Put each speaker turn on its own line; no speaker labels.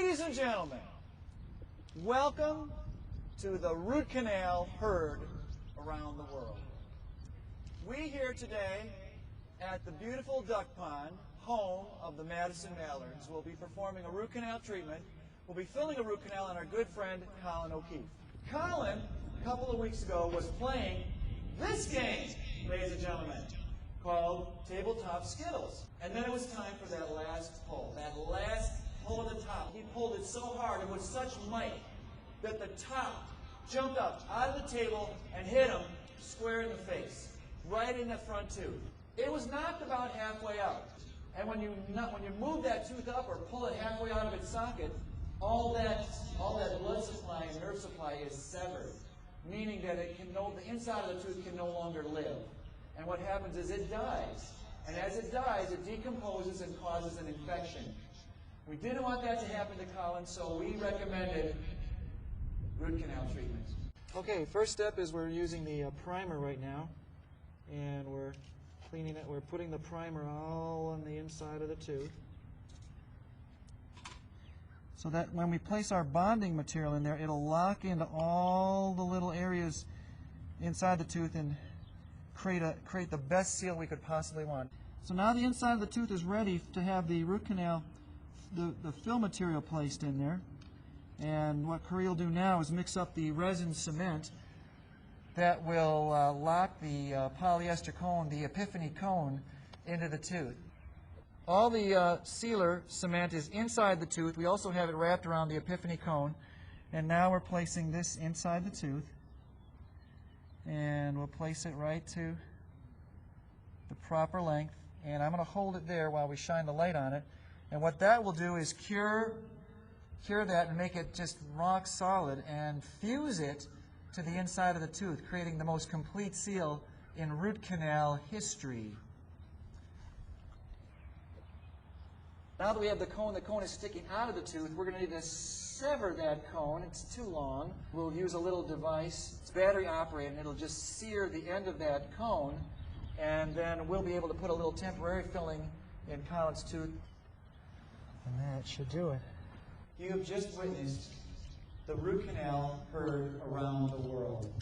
Ladies and gentlemen, welcome to the root canal heard around the world. We here today at the beautiful duck pond, home of the Madison Mallards, will be performing a root canal treatment. We'll be filling a root canal on our good friend Colin O'Keefe. Colin, a couple of weeks ago, was playing this game, ladies and gentlemen, called Tabletop Skittles. And then it was time for that last pull at the top. He pulled it so hard and with such might that the top jumped up out of the table and hit him square in the face, right in the front tooth. It was knocked about halfway out. And when you move that tooth up or pull it halfway out of its socket, all that blood supply and nerve supply is severed, meaning that the inside of the tooth can no longer live. And what happens is it dies. And as it dies, it decomposes and causes an infection. We didn't want that to happen to Colin, so we recommended root canal treatment. Okay, first step is we're using the primer right now. And we're cleaning it. We're putting the primer all on the inside of the tooth, so that when we place our bonding material in there, it'll lock into all the little areas inside the tooth and create the best seal we could possibly want. So now the inside of the tooth is ready to have the root canal, the fill material placed in there. And what Corey will do now is mix up the resin cement that will lock the polyester cone, the epiphany cone, into the tooth. All the sealer cement is inside the tooth. We also have it wrapped around the epiphany cone. And now we're placing this inside the tooth. And we'll place it right to the proper length. And I'm going to hold it there while we shine the light on it. And what that will do is cure that and make it just rock solid and fuse it to the inside of the tooth, creating the most complete seal in root canal history. Now that we have the cone is sticking out of the tooth, we're going to need to sever that cone. It's too long. We'll use a little device. It's battery operated, and it'll just sear the end of that cone, and then we'll be able to put a little temporary filling in Colin's tooth. And that should do it. You have just witnessed the root canal heard around the world.